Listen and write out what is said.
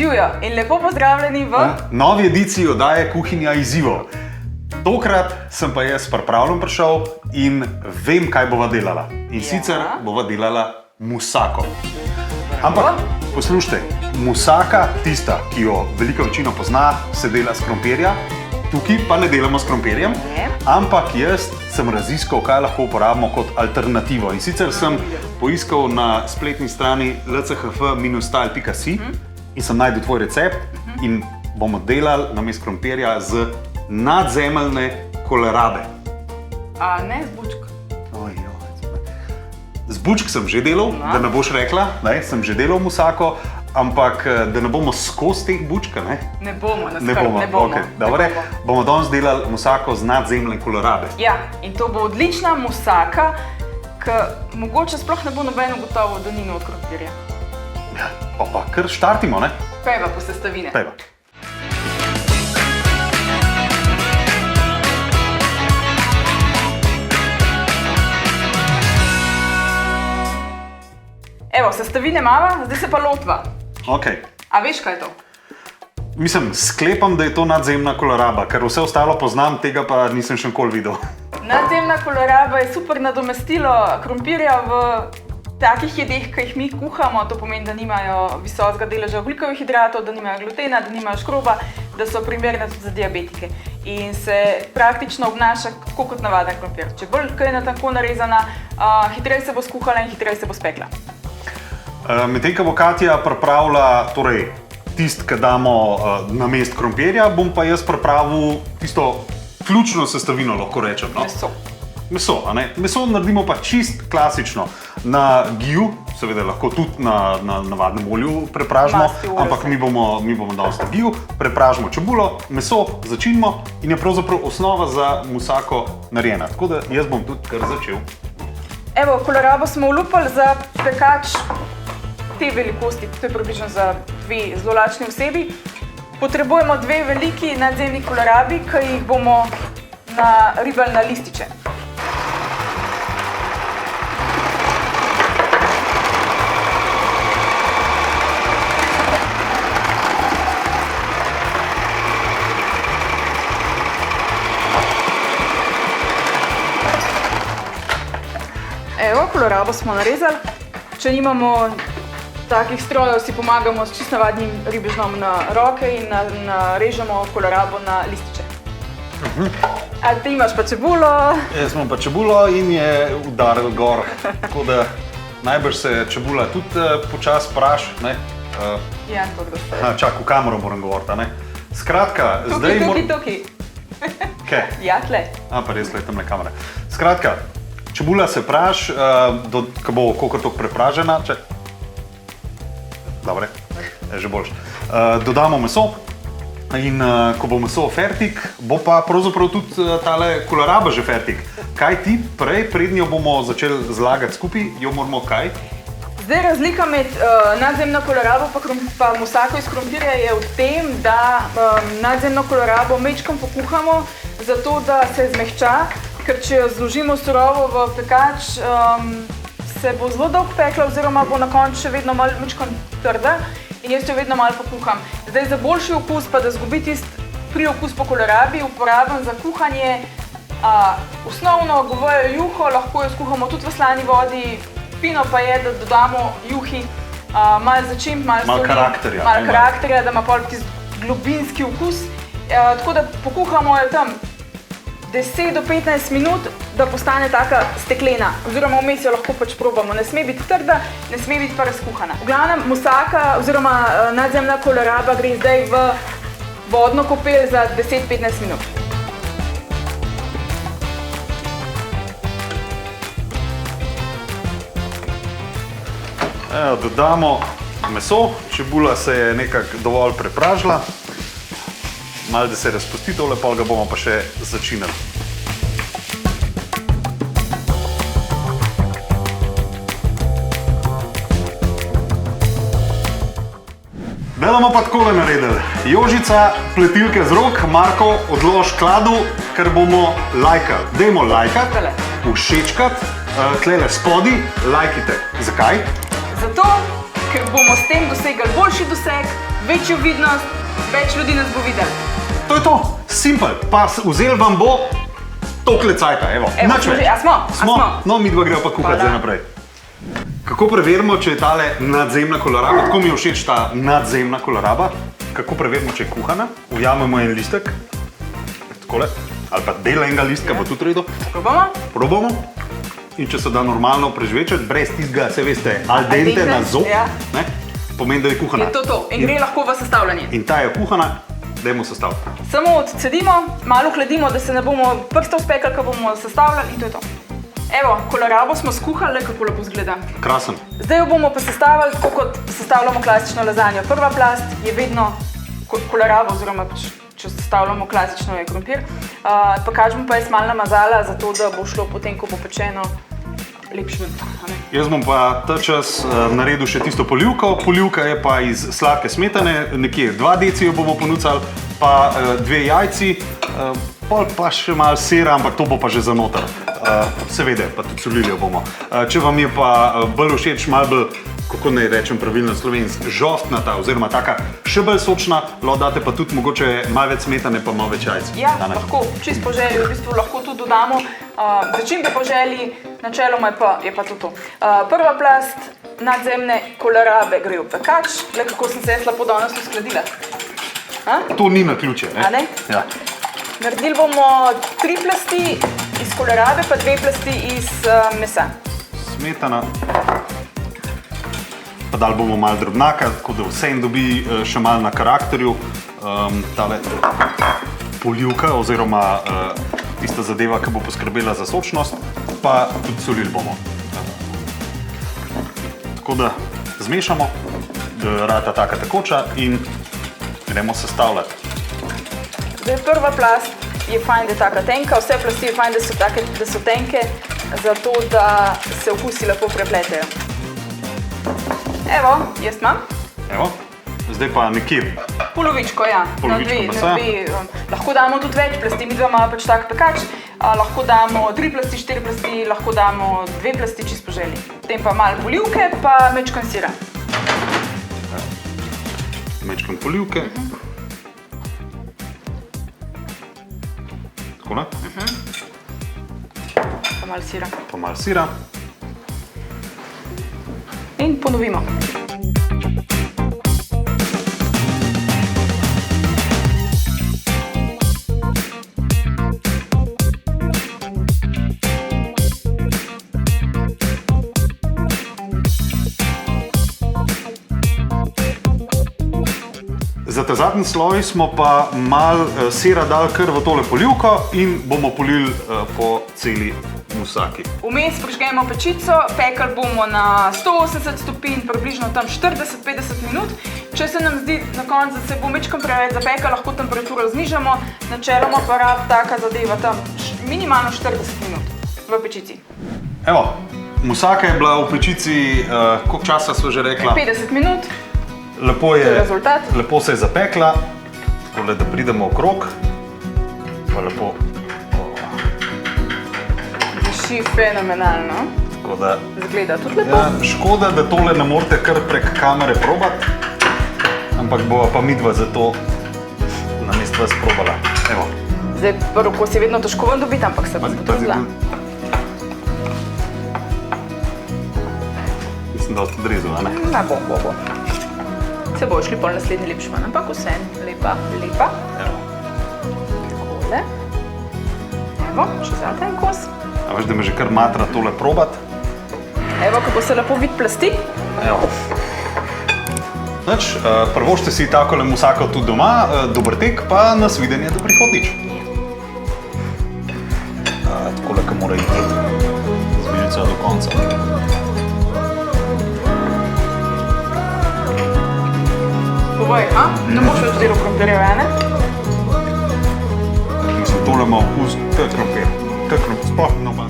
Živijo in lepo pozdravljeni v novi ediciji oddaje Kuhinja izzivov. Tokrat sem pa jaz pripravljen prišel in vem, kaj bova delala. In sicer bova delala musako. Ampak poslušajte, musaka, tista, ki jo velika večina pozna, se dela s krompirja. Tukaj pa ne delamo s krompirjem, ampak jaz sem raziskal, kaj lahko uporabimo kot alternativo. In sicer sem poiskal na spletni strani lchf-style.si in sem najdel tvoj recept in bomo delali namesto krompirja z nadzemeljne kolerabe. A ne z bučk? Z bučk sem že delal, da ne boš rekla, sem že delal musako, ampak da ne bomo skozi teh bučk, ne? Ne bomo, ne bomo. Okay, dobre. Bomo danes delali musako z nadzemljne kolerabe. Ja, in to bo odlična musaka, ki mogoče sploh ne bo nobeno gotovo, da ni od krompirja. Ja, pa kar štartimo, ne? Pejva po sestavine. Pejva. Evo, sestavine imava, zdaj se pa lotva. Ok. A veš, kaj je to? Mislim, sklepam, da je to nadzemna koleraba, ker vse ostalo poznam, tega pa nisem še nikoli videl. Nadzemna koleraba je super nadomestilo krompirja v takih jedeh, ki jih mi kuhamo. To pomeni, da nimajo visokega deleža ogljikovih hidratov, da nimajo glutena, da nimajo škroba, da so primerne tudi za diabetike. In se praktično obnaša tako kot navaden krompir. Če bolj kaj je tako narezana, hitreje se bo skuhala in hitreje se bo spekla. Medtem, ko bo Katja pripravila tisto, ki damo namesto krompirja, bom pa jaz pripravil tisto ključno sestavino, lahko rečem. Meso. Meso, a ne? Meso naredimo pa čist klasično. Na giju, seveda lahko tudi na navadnem olju prepražimo, ampak mi bomo danes na giju, prepražimo čebulo, meso začinimo in je pravzaprav osnova za musako narejena. Tako da jaz bom tudi kar začel. Evo, kolerabo smo olupali za pekač te velikosti, to je približno za 2 zelo lačni osebi. Potrebujemo 2 veliki nadzemni kolerabi, ki jih bomo naribali na lističe. Evo, kolerabo smo narezali. Če nimamo takih strojev, si pomagamo s čisto navadnim ribežnom na roke in narežemo kolerabo na lističe. A ti imaš pa čebulo? Jaz imam pa čebulo in je udaril gor, tako da najbrž se čebula tudi počas praš, ne? Ja, to kdo se. Čak, v kamero moram govoriti, ne? Skratka, zdaj Tukaj. Kaj? Ja, tle. Pa res letam na kamere. Skratka, čebula se praž, ko bo koliko toliko prepražena. Dobre, je že boljše. Dodamo meso in ko bo meso fertik, bo pa pravzaprav tudi tale koleraba že fertik. Kaj ti prej, prednjo bomo začeli zlagati skupaj, jo moramo kaj? Zdaj razlika med nadzemno kolerabo pa musako iz krompirja je v tem, da nadzemno kolerabo majčkeno pokuhamo, zato da se zmehča. Ker če jo zložimo surovo v pekač, se bo zelo dolgo pekla oziroma bo na koncu še vedno malo trda in jaz jo vedno malo pokuham. Zdaj za boljši okus, pa da zgubi tisti priokus po kolerabi, uporabim za kuhanje osnovno govejo juho, lahko jo skuhamo tudi v slani vodi. Fino pa je, da dodamo juhi malo začimb, malo soli, malo karakterja, da ima pol tisti globinski okus. Tako da pokuhamo jo tam 10 do 15 minut, da postane taka steklena, oziroma vmes jo lahko pač probamo. Ne sme biti trda, ne sme biti pa razkuhana. V glavnem, musaka oziroma nadzemna koleraba gre zdaj v vodno kopel za 10-15 minut. Dodamo meso, čebula se je nekako dovolj prepražila. Malo, da se razpusti tole, pol ga bomo pa še začinili. Da bomo pa takole naredili. Jožica, pletilke z rok, Marko, odlož kladu, ker bomo lajkali. Dajmo lajkati, všečkati, tlele spodi, lajkite. Zakaj? Zato, ker bomo s tem dosegli boljši doseg, večjo vidnost, več ljudi nas bo videli. To je to, simpel. Pa vzel vam bo tokle cajta, evo. Nič več. A smo? Smo. No, mi dva greva pa kuhati zdaj naprej. Kako preverimo, če je tale nadzemna koleraba, tako mi je všeč ta nadzemna koleraba, kako preverimo, če je kuhana, ujamemo en listek, takole, ali pa del enega listka bo tudi redo. Probamo. In če se da normalno prežvečati, brez tistega, se veste, al dente na zob, ne, pomeni, da je kuhana. Je to. In gre lahko v sestavljanje. In ta je kuhana, dajmo sestaviti. Samo odcedimo, malo hladimo, da se ne bomo prstov spekali, ko bomo sestavljali in to je to. Evo, kolerabo smo skuhali, kako lepo izgleda. Krasen. Zdaj jo bomo pa sestavili tako, kot sestavljamo klasično lazanjo. Prva plast je vedno kolerabo, oziroma če sestavljamo klasično je krompir. Pekač bom pa jaz malo namazala, zato da bo šlo potem, ko bo pečeno, lepše ven. Jaz bom pa ta čas naredil še tisto polivko. Polivka je pa iz sladke smetane, nekje 2 deci jo bomo ponucali, pa 2 jajci, pol pa še malo sira, ampak to bo pa že za noter. Seveda, pa tudi solili jo bomo. Če vam je pa bolj všeč, malo bolj, kako naj rečem pravilno slovensk, žostnata oziroma taka še bolj sočna, lahko date pa tudi mogoče malo več smetane, pa malo več jajc. Ja, lahko, čisto po želji, v bistvu lahko tudi dodamo. Začimbe po želji, načeloma je pa to. Prva plast nadzemne kolerabe gre v pekač, le kako sem se jaz lepo danes uskladila. To ni naključje, ne? A ne? Ja. Naredili bomo 3 plasti iz kolerabe, pa 2 plasti iz mesa. Smetana. Pa dali bomo malo drobnaka, tako da vse dobi še malo na karakterju. Tale polivka oziroma tista zadeva, ki bo poskrbela za sočnost, pa tudi solili bomo. Tako da zmešamo, da rata taka tekoča in gremo sestavljati. Zdaj, prva plast je fajn, da je taka tenka, vse plasti je fajn, da so tenke, zato da se okusi lepo prepletejo. Evo, jaz imam. Evo, zdaj pa nekje. Polovičko, ja. Polovičko mesa. Lahko damo tudi več plasti, mi dva imamo pač tak pekač. Lahko damo 3 plasti, 4 plasti, lahko damo 2 plasti, čisto po želji. Potem pa malo polivke, pa mečkan sira. Mečkan polivke. Takole. Pa malo sira. Pa malo sira. In ponovimo. Za ta zadnji sloj smo pa malo sira dali kar v tole polivko in bomo polili po celi musaki. Vmes prižgemo pečico, pekli bomo na 180 stopinj, približno tam 40-50 minut. Če se nam zdi na koncu, da se bo mečkam preveč zapekel, lahko temperaturo znižamo, načeloma pa rab taka zadeva tam minimalno 40 minut v pečici. Evo, musaka je bila v pečici, koliko časa sva že rekla? 50 minut. Lepo se je zapekla, tako da pridemo okrog, pa lepo. Diši fenomenalno. Tako da. Zgleda tudi lepo. Ja, škoda, da tole ne morete kar prek kamere probati, ampak bova pa midva za to namesto vas probala. Evo. Zdaj, prvo kos je vedno težko ven dobiti, ampak se bo potrudila. Mislim, da boste odrezali, a ne? Ne, bo. Se bojo šli pol naslednji lepši ven, ampak vse lepa. Evo. Takole. Evo, še zate en kos. A veš, da me že kar matra tole probati? Evo, kako se lepo vidi plasti. Evo. Nič, prvošte si takole musako tudi doma, dober tek, pa nas videnje do prihodnič. Takole, ka mora iti z vilico do konca. Povej, ne boš več delal krompirjeve, ne? Mislim, tole ima okus, to je krompir. Sploh, no pa.